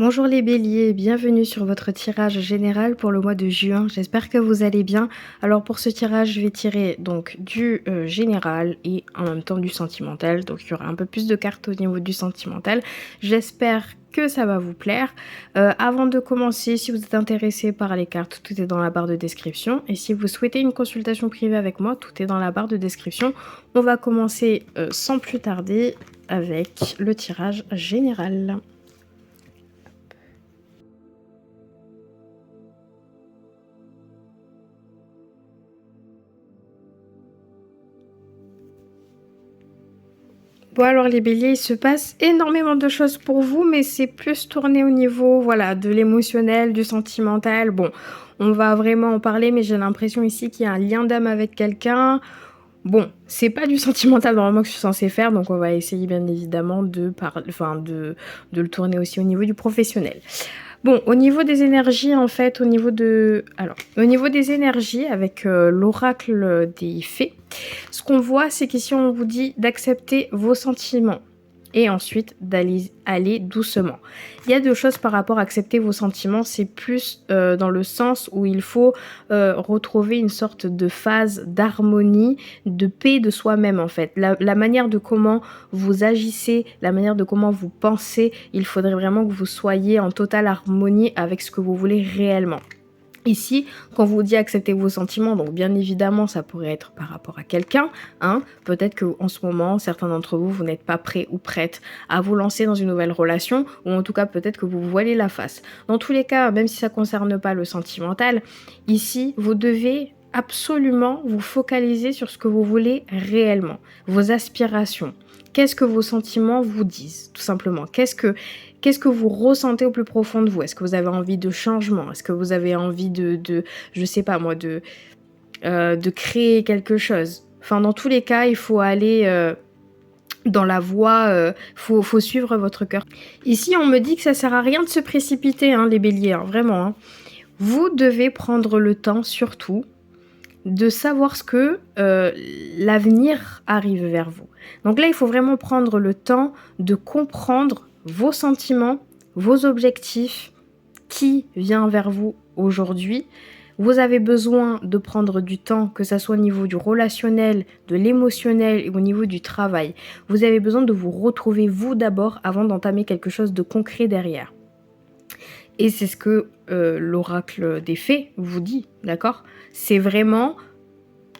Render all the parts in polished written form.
Bonjour les béliers, bienvenue sur votre tirage général pour le mois de juin. J'espère que vous allez bien. Alors pour ce tirage, je vais tirer donc du général et en même temps du sentimental. Donc il y aura un peu plus de cartes au niveau du sentimental. J'espère que ça va vous plaire. Avant de commencer, si vous êtes intéressé par les cartes, tout est dans la barre de description. Et si vous souhaitez une consultation privée avec moi, tout est dans la barre de description. On va commencer sans plus tarder avec le tirage général. Bon alors les béliers, il se passe énormément de choses pour vous, mais c'est plus tourné au niveau voilà, de l'émotionnel, du sentimental. Bon, on va vraiment en parler, mais j'ai l'impression ici qu'il y a un lien d'âme avec quelqu'un. Bon, c'est pas du sentimental normalement que je suis censée faire, donc on va essayer bien évidemment de le tourner aussi au niveau du professionnel. Bon, au niveau des énergies, en fait, au niveau des énergies, avec l'oracle des fées, ce qu'on voit, c'est qu'ici, on vous dit d'accepter vos sentiments et ensuite aller doucement. Il y a deux choses par rapport à accepter vos sentiments, c'est plus dans le sens où il faut retrouver une sorte de phase d'harmonie, de paix de soi-même en fait. La manière de comment vous agissez, la manière de comment vous pensez, il faudrait vraiment que vous soyez en totale harmonie avec ce que vous voulez réellement. Ici, quand vous dit accepter vos sentiments, donc bien évidemment, ça pourrait être par rapport à quelqu'un, hein. Peut-être qu'en ce moment, certains d'entre vous, vous n'êtes pas prêts ou prêtes à vous lancer dans une nouvelle relation, ou en tout cas, peut-être que vous voilez la face. Dans tous les cas, même si ça ne concerne pas le sentimental, ici, vous devez absolument vous focaliser sur ce que vous voulez réellement, vos aspirations. Qu'est-ce que vos sentiments vous disent, tout simplement? Qu'est-ce que vous ressentez au plus profond de vous? Est-ce que vous avez envie de changement? Est-ce que vous avez envie je sais pas moi, de créer quelque chose? Enfin, dans tous les cas, il faut aller dans la voie, faut suivre votre cœur. Ici, on me dit que ça sert à rien de se précipiter, hein, les béliers, hein, vraiment. Hein. Vous devez prendre le temps, surtout, de savoir ce que l'avenir arrive vers vous. Donc là, il faut vraiment prendre le temps de comprendre vos sentiments, vos objectifs, qui vient vers vous aujourd'hui. Vous avez besoin de prendre du temps, que ce soit au niveau du relationnel, de l'émotionnel et au niveau du travail. Vous avez besoin de vous retrouver vous d'abord avant d'entamer quelque chose de concret derrière. Et c'est ce que l'oracle des fées vous dit, d'accord? C'est vraiment,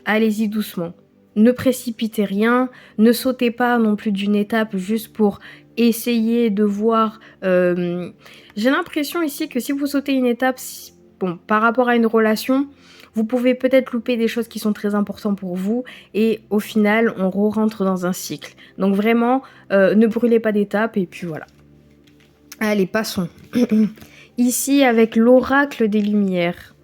allez-y doucement. Ne précipitez rien, ne sautez pas non plus d'une étape juste pour essayer de voir... J'ai l'impression ici que si vous sautez une étape, bon, par rapport à une relation, vous pouvez peut-être louper des choses qui sont très importantes pour vous et au final, on rentre dans un cycle. Donc vraiment, ne brûlez pas d'étapes et puis voilà. Allez, passons. Ici, avec l'oracle des lumières,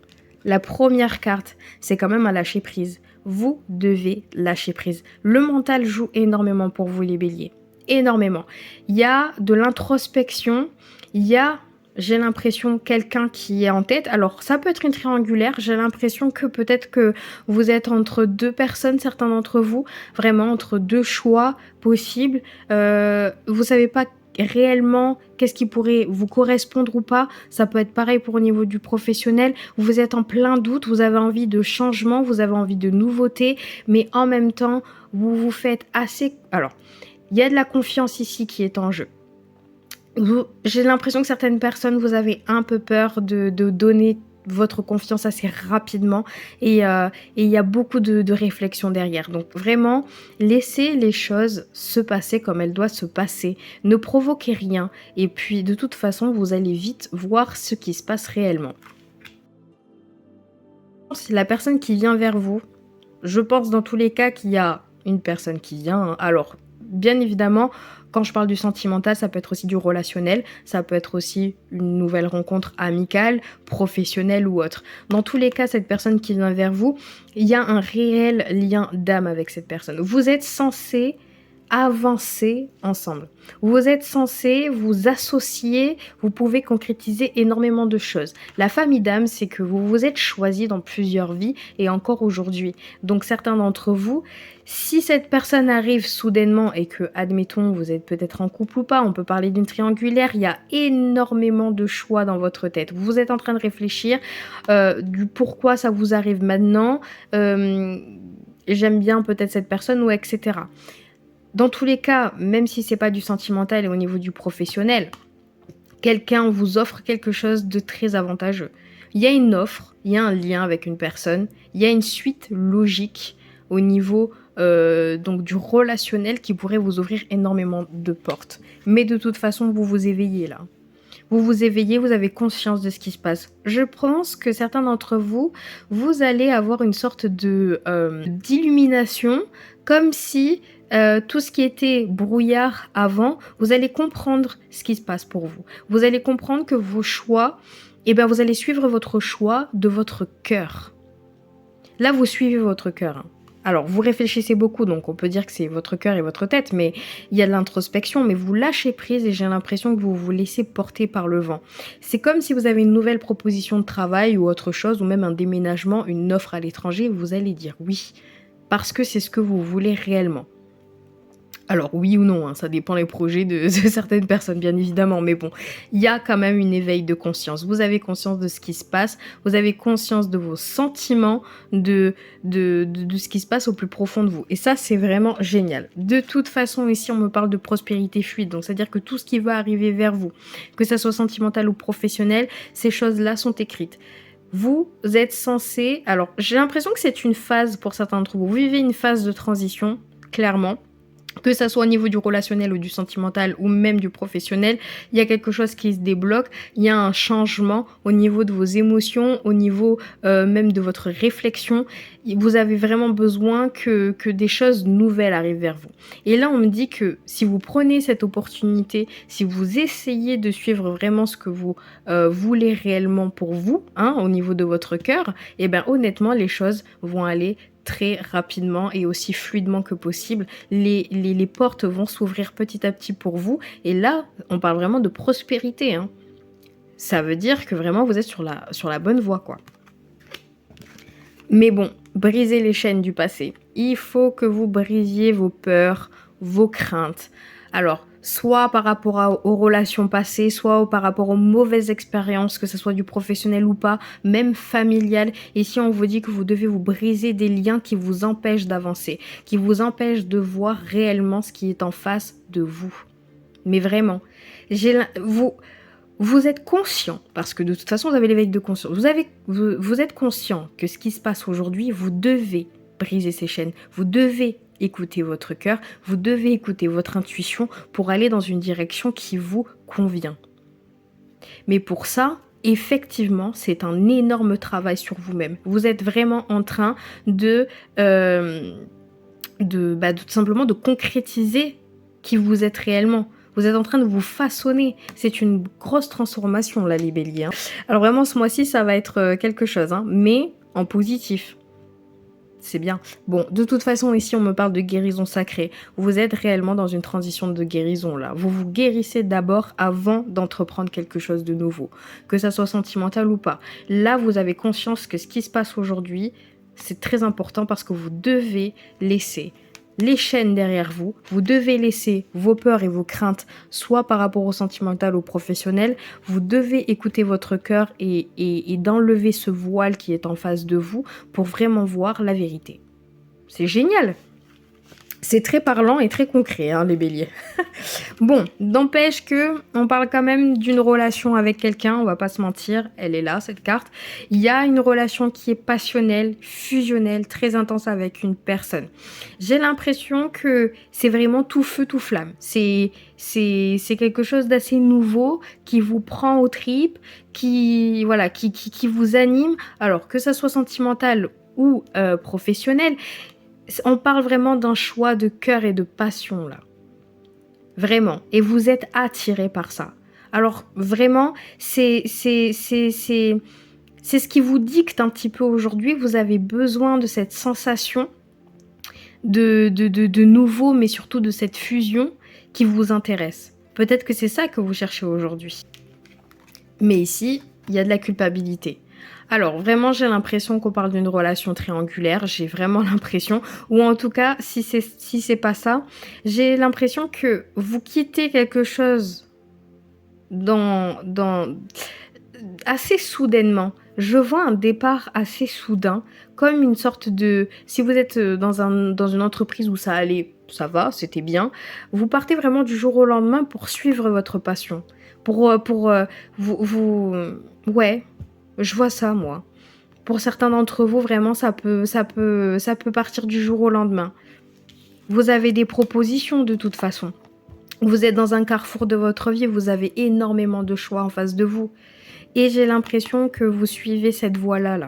la première carte, c'est quand même à lâcher prise. Vous devez lâcher prise. Le mental joue énormément pour vous, les béliers. Énormément. Il y a de l'introspection, il y a, j'ai l'impression, quelqu'un qui est en tête. Alors, ça peut être une triangulaire. J'ai l'impression que peut-être que vous êtes entre deux personnes, certains d'entre vous, vraiment entre deux choix possibles. Vous savez pas réellement qu'est-ce qui pourrait vous correspondre ou pas. Ça peut être pareil pour au niveau du professionnel. Vous êtes en plein doute, vous avez envie de changement, vous avez envie de nouveauté, mais en même temps, vous vous faites assez... Alors, il y a de la confiance ici qui est en jeu. J'ai l'impression que certaines personnes, vous avez un peu peur de donner votre confiance assez rapidement et il y a beaucoup de réflexion derrière. Donc vraiment, laissez les choses se passer comme elles doivent se passer. Ne provoquez rien et puis de toute façon, vous allez vite voir ce qui se passe réellement. C'est la personne qui vient vers vous. Je pense dans tous les cas qu'il y a une personne qui vient. Hein. Alors, bien évidemment, quand je parle du sentimental, ça peut être aussi du relationnel, ça peut être aussi une nouvelle rencontre amicale, professionnelle ou autre. Dans tous les cas, cette personne qui vient vers vous, il y a un réel lien d'âme avec cette personne. Vous êtes censé avancer ensemble. Vous êtes censés vous associer, vous pouvez concrétiser énormément de choses. La famille d'âme, c'est que vous vous êtes choisis dans plusieurs vies et encore aujourd'hui. Donc certains d'entre vous, si cette personne arrive soudainement et que, admettons, vous êtes peut-être en couple ou pas, on peut parler d'une triangulaire, il y a énormément de choix dans votre tête. Vous êtes en train de réfléchir du pourquoi ça vous arrive maintenant, j'aime bien peut-être cette personne ou etc. Dans tous les cas, même si c'est pas du sentimental et au niveau du professionnel, quelqu'un vous offre quelque chose de très avantageux. Il y a une offre, il y a un lien avec une personne, il y a une suite logique au niveau donc du relationnel qui pourrait vous ouvrir énormément de portes. Mais de toute façon, vous vous éveillez là. Vous vous éveillez, vous avez conscience de ce qui se passe. Je pense que certains d'entre vous, vous allez avoir une sorte de d'illumination, comme si tout ce qui était brouillard avant, vous allez comprendre ce qui se passe pour vous. Vous allez comprendre que vos choix, eh bien, vous allez suivre votre choix de votre cœur. Là, vous suivez votre cœur. Alors, vous réfléchissez beaucoup, donc on peut dire que c'est votre cœur et votre tête, mais il y a de l'introspection, mais vous lâchez prise et j'ai l'impression que vous vous laissez porter par le vent. C'est comme si vous avez une nouvelle proposition de travail ou autre chose, ou même un déménagement, une offre à l'étranger, vous allez dire oui, parce que c'est ce que vous voulez réellement. Alors oui ou non, ça dépend des projets de certaines personnes, bien évidemment, mais bon, il y a quand même une éveil de conscience. Vous avez conscience de ce qui se passe, vous avez conscience de vos sentiments, de ce qui se passe au plus profond de vous. Et ça, c'est vraiment génial. De toute façon, ici, on me parle de prospérité fluide, donc c'est-à-dire que tout ce qui va arriver vers vous, que ça soit sentimental ou professionnel, ces choses-là sont écrites. Vous êtes censé... Alors, j'ai l'impression que c'est une phase pour certains d'entre vous. Vous vivez une phase de transition, clairement. Que ça soit au niveau du relationnel ou du sentimental ou même du professionnel, il y a quelque chose qui se débloque, il y a un changement au niveau de vos émotions, au niveau même de votre réflexion. Vous avez vraiment besoin que des choses nouvelles arrivent vers vous. Et là, on me dit que si vous prenez cette opportunité, si vous essayez de suivre vraiment ce que vous voulez réellement pour vous, au niveau de votre cœur, et bien honnêtement, les choses vont aller très rapidement et aussi fluidement que possible. Les portes vont s'ouvrir petit à petit pour vous. Et là, on parle vraiment de prospérité. Ça veut dire que vraiment, vous êtes sur la bonne voie, quoi. Mais bon, brisez les chaînes du passé. Il faut que vous brisiez vos peurs, vos craintes. Alors, soit par rapport aux relations passées, soit par rapport aux mauvaises expériences, que ce soit du professionnel ou pas, même familial. Et si on vous dit que vous devez vous briser des liens qui vous empêchent d'avancer, qui vous empêchent de voir réellement ce qui est en face de vous. Mais vraiment, vous êtes conscient, parce que de toute façon, vous avez l'éveil de conscience. Vous êtes conscient que ce qui se passe aujourd'hui, vous devez briser ces chaînes. Vous devez écoutez votre cœur, vous devez écouter votre intuition pour aller dans une direction qui vous convient. Mais pour ça, effectivement, c'est un énorme travail sur vous-même. Vous êtes vraiment en train de tout simplement de concrétiser qui vous êtes réellement. Vous êtes en train de vous façonner. C'est une grosse transformation là, les béliers. Alors vraiment, ce mois-ci, ça va être quelque chose, mais en positif. C'est bien. Bon, de toute façon, ici, on me parle de guérison sacrée. Vous êtes réellement dans une transition de guérison, là. Vous vous guérissez d'abord avant d'entreprendre quelque chose de nouveau, que ça soit sentimental ou pas. Là, vous avez conscience que ce qui se passe aujourd'hui, c'est très important parce que vous devez laisser les chaînes derrière vous, vous devez laisser vos peurs et vos craintes, soit par rapport au sentimental ou au professionnel, vous devez écouter votre cœur et d'enlever ce voile qui est en face de vous pour vraiment voir la vérité. C'est génial! C'est très parlant et très concret, les béliers. Bon, n'empêche que on parle quand même d'une relation avec quelqu'un, on va pas se mentir, elle est là, cette carte. Il y a une relation qui est passionnelle, fusionnelle, très intense avec une personne. J'ai l'impression que c'est vraiment tout feu, tout flamme. C'est quelque chose d'assez nouveau qui vous prend aux tripes, qui vous anime. Alors, que ça soit sentimental ou professionnel, on parle vraiment d'un choix de cœur et de passion, là. Vraiment. Et vous êtes attiré par ça. Alors, vraiment, c'est ce qui vous dicte un petit peu aujourd'hui. Vous avez besoin de cette sensation de nouveau, mais surtout de cette fusion qui vous intéresse. Peut-être que c'est ça que vous cherchez aujourd'hui. Mais ici, il y a de la culpabilité. Alors vraiment, j'ai l'impression qu'on parle d'une relation triangulaire. J'ai vraiment l'impression, ou en tout cas, si c'est pas ça, j'ai l'impression que vous quittez quelque chose dans assez soudainement. Je vois un départ assez soudain, comme une sorte de... Si vous êtes dans une entreprise où ça allait, ça va, c'était bien, vous partez vraiment du jour au lendemain pour suivre votre passion. Pour ouais, je vois ça, moi. Pour certains d'entre vous, vraiment, ça peut partir du jour au lendemain. Vous avez des propositions de toute façon. Vous êtes dans un carrefour de votre vie, vous avez énormément de choix en face de vous. Et j'ai l'impression que vous suivez cette voie-là,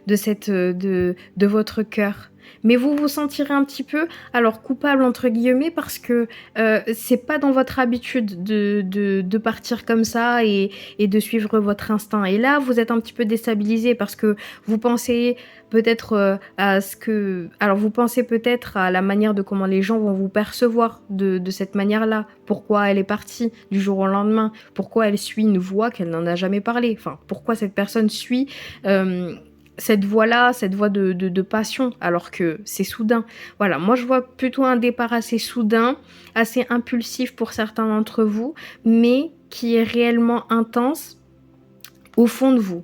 de votre cœur. Mais vous vous sentirez un petit peu, alors coupable entre guillemets, parce que c'est pas dans votre habitude de partir comme ça et de suivre votre instinct. Et là, vous êtes un petit peu déstabilisé parce que vous pensez peut-être vous pensez peut-être à la manière de comment les gens vont vous percevoir de cette manière-là. Pourquoi elle est partie du jour au lendemain? Pourquoi elle suit une voie qu'elle n'en a jamais parlé? Enfin, pourquoi cette personne suit cette voie-là, cette voie de passion, alors que c'est soudain. Voilà, moi je vois plutôt un départ assez soudain, assez impulsif pour certains d'entre vous, mais qui est réellement intense au fond de vous.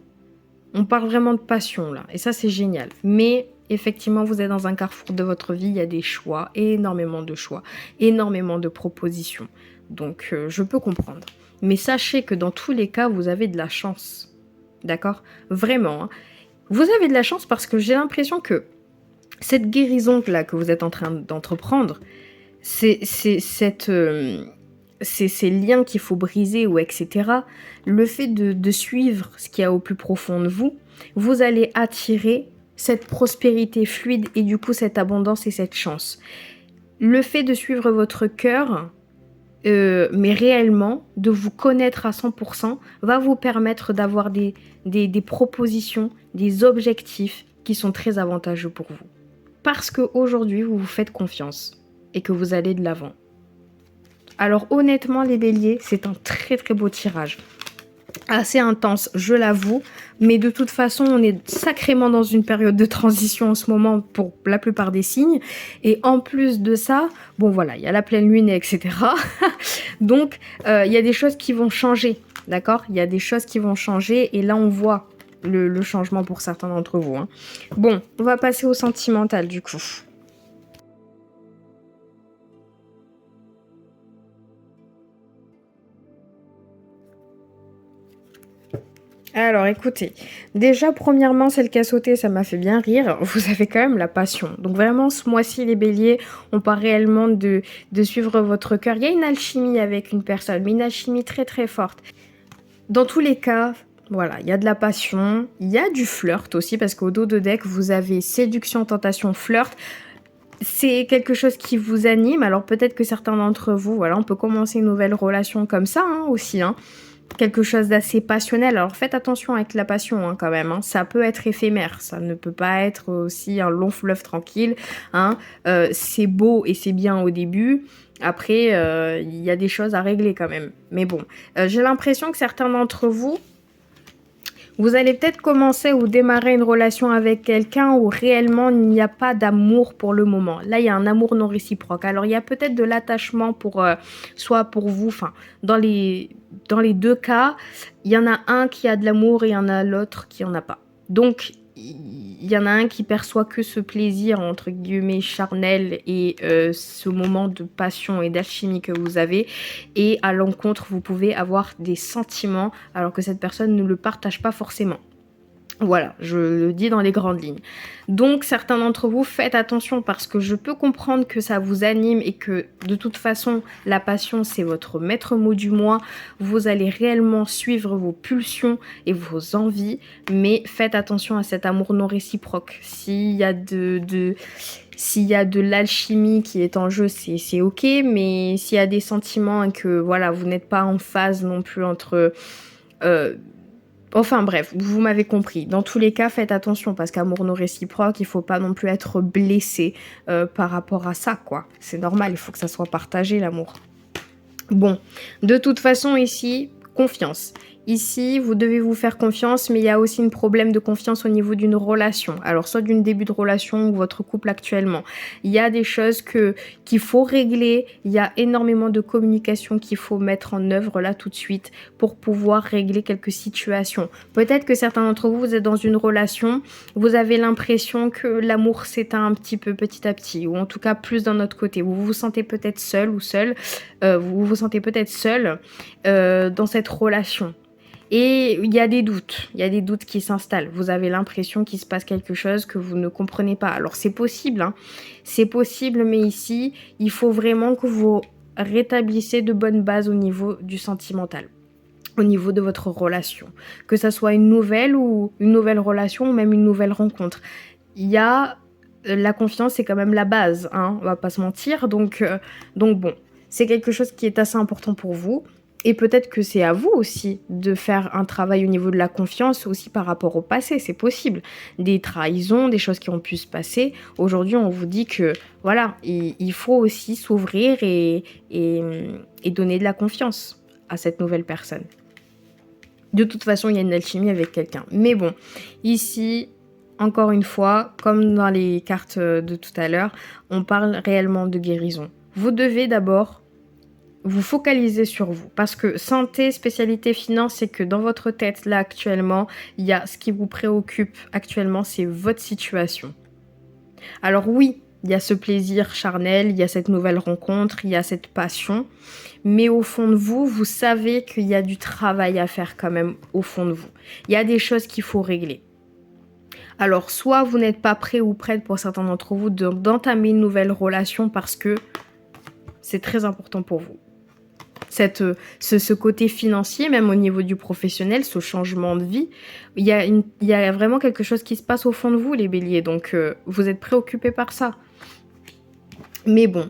On parle vraiment de passion là, et ça c'est génial. Mais effectivement, vous êtes dans un carrefour de votre vie, il y a des choix, énormément de choix, énormément de propositions. Donc je peux comprendre. Mais sachez que dans tous les cas, vous avez de la chance. D'accord? Vraiment, hein. Vous avez de la chance parce que j'ai l'impression que cette guérison-là que vous êtes en train d'entreprendre, c'est ces liens qu'il faut briser ou etc. Le fait de suivre ce qu'il y a au plus profond de vous, vous allez attirer cette prospérité fluide et du coup cette abondance et cette chance. Le fait de suivre votre cœur, mais réellement, de vous connaître à 100%, va vous permettre d'avoir des propositions, des objectifs qui sont très avantageux pour vous. Parce qu'aujourd'hui, vous vous faites confiance et que vous allez de l'avant. Alors honnêtement, les béliers, c'est un très très beau tirage. Assez intense, je l'avoue, mais de toute façon, on est sacrément dans une période de transition en ce moment pour la plupart des signes. Et en plus de ça, bon voilà, il y a la pleine lune, etc. Donc, il y a des choses qui vont changer, d'accord? Il y a des choses qui vont changer et là, on voit le changement pour certains d'entre vous, hein. Bon, on va passer au sentimental du coup. Alors écoutez, déjà premièrement celle qui a sauté, ça m'a fait bien rire, vous avez quand même la passion. Donc vraiment ce mois-ci les béliers, on parle réellement de suivre votre cœur. Il y a une alchimie avec une personne, mais une alchimie très très forte. Dans tous les cas, voilà, il y a de la passion, il y a du flirt aussi, parce qu'au dos de deck, vous avez séduction, tentation, flirt. C'est quelque chose qui vous anime, alors peut-être que certains d'entre vous, voilà, on peut commencer une nouvelle relation comme ça hein, aussi, hein. Quelque chose d'assez passionnel. Alors faites attention avec la passion hein, quand même. Hein. Ça peut être éphémère. Ça ne peut pas être aussi un long fleuve tranquille. Hein. C'est beau et c'est bien au début. Après, il y a des choses à régler quand même. Mais bon, j'ai l'impression que certains d'entre vous, vous allez peut-être commencer ou démarrer une relation avec quelqu'un où réellement il n'y a pas d'amour pour le moment. Là, il y a un amour non réciproque. Alors, il y a peut-être de l'attachement pour soit pour vous, enfin, dans les deux cas, il y en a un qui a de l'amour et il y en a l'autre qui en a pas. Donc, il y en a un qui perçoit que ce plaisir, entre guillemets, charnel et ce moment de passion et d'alchimie que vous avez. Et à l'encontre, vous pouvez avoir des sentiments alors que cette personne ne le partage pas forcément. Voilà, je le dis dans les grandes lignes. Donc certains d'entre vous, faites attention parce que je peux comprendre que ça vous anime et que de toute façon, la passion, c'est votre maître mot du mois. Vous allez réellement suivre vos pulsions et vos envies, mais faites attention à cet amour non réciproque. S'il y a s'il y a de l'alchimie qui est en jeu, c'est ok, mais s'il y a des sentiments et que voilà, vous n'êtes pas en phase non plus entre Enfin bref, vous m'avez compris. Dans tous les cas, faites attention parce qu'amour non réciproque, il faut pas non plus être blessé par rapport à ça, quoi. C'est normal, il faut que ça soit partagé, l'amour. Bon, de toute façon ici, confiance. Ici, vous devez vous faire confiance, mais il y a aussi un problème de confiance au niveau d'une relation. Alors, soit d'une début de relation ou votre couple actuellement. Il y a des choses qu'il faut régler. Il y a énormément de communication qu'il faut mettre en œuvre là tout de suite pour pouvoir régler quelques situations. Peut-être que certains d'entre vous, vous êtes dans une relation, vous avez l'impression que l'amour s'éteint un petit peu petit à petit, ou en tout cas plus d'un autre côté. Vous vous sentez peut-être seul ou seul, vous vous sentez peut-être seul dans cette relation. Et il y a des doutes qui s'installent. Vous avez l'impression qu'il se passe quelque chose que vous ne comprenez pas. Alors c'est possible, hein. C'est possible, mais ici, il faut vraiment que vous rétablissez de bonnes bases au niveau du sentimental, au niveau de votre relation. Que ça soit une nouvelle relation ou même une nouvelle rencontre. Il y a la confiance, c'est quand même la base, hein, on va pas se mentir. Donc bon, c'est quelque chose qui est assez important pour vous. Et peut-être que c'est à vous aussi de faire un travail au niveau de la confiance aussi par rapport au passé, c'est possible. Des trahisons, des choses qui ont pu se passer. Aujourd'hui, on vous dit que voilà, il faut aussi s'ouvrir et donner de la confiance à cette nouvelle personne. De toute façon, il y a une alchimie avec quelqu'un. Mais bon, ici, encore une fois, comme dans les cartes de tout à l'heure, on parle réellement de guérison. Vous devez d'abord vous focaliser sur vous. Parce que santé, spécialité, finance, c'est que dans votre tête, là, actuellement, il y a ce qui vous préoccupe actuellement, c'est votre situation. Alors oui, il y a ce plaisir charnel, il y a cette nouvelle rencontre, il y a cette passion. Mais au fond de vous, vous savez qu'il y a du travail à faire quand même au fond de vous. Il y a des choses qu'il faut régler. Alors, soit vous n'êtes pas prêt ou prête pour certains d'entre vous d'entamer une nouvelle relation parce que c'est très important pour vous. Ce côté financier, même au niveau du professionnel, ce changement de vie, il y a vraiment quelque chose qui se passe au fond de vous, les béliers. Donc, vous êtes préoccupés par ça. Mais bon,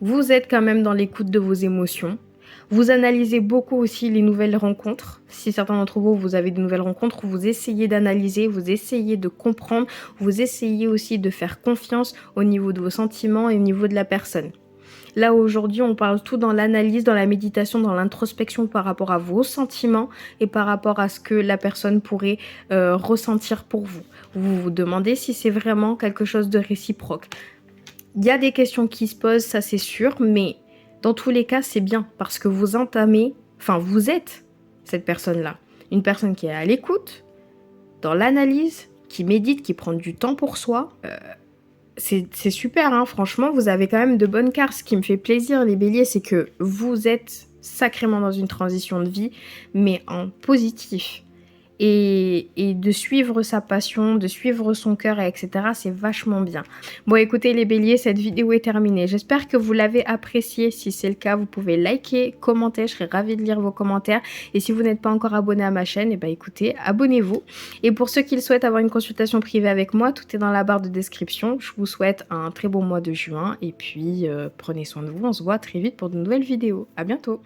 vous êtes quand même dans l'écoute de vos émotions. Vous analysez beaucoup aussi les nouvelles rencontres. Si certains d'entre vous, vous avez de nouvelles rencontres, vous essayez d'analyser, vous essayez de comprendre, vous essayez aussi de faire confiance au niveau de vos sentiments et au niveau de la personne. Là, aujourd'hui, on parle tout dans l'analyse, dans la méditation, dans l'introspection par rapport à vos sentiments et par rapport à ce que la personne pourrait ressentir pour vous. Vous vous demandez si c'est vraiment quelque chose de réciproque. Il y a des questions qui se posent, ça c'est sûr, mais dans tous les cas, c'est bien parce que vous êtes cette personne-là. Une personne qui est à l'écoute, dans l'analyse, qui médite, qui prend du temps pour soi. C'est super, hein, franchement, vous avez quand même de bonnes cartes. Ce qui me fait plaisir, les béliers, c'est que vous êtes sacrément dans une transition de vie, mais en positif. Et de suivre sa passion, de suivre son cœur, etc., c'est vachement bien. Bon, écoutez les béliers, cette vidéo est terminée. J'espère que vous l'avez appréciée. Si c'est le cas, vous pouvez liker, commenter. Je serais ravie de lire vos commentaires. Et si vous n'êtes pas encore abonné à ma chaîne, écoutez, abonnez-vous. Et pour ceux qui le souhaitent avoir une consultation privée avec moi, tout est dans la barre de description. Je vous souhaite un très bon mois de juin. Et puis, prenez soin de vous. On se voit très vite pour de nouvelles vidéos. À bientôt.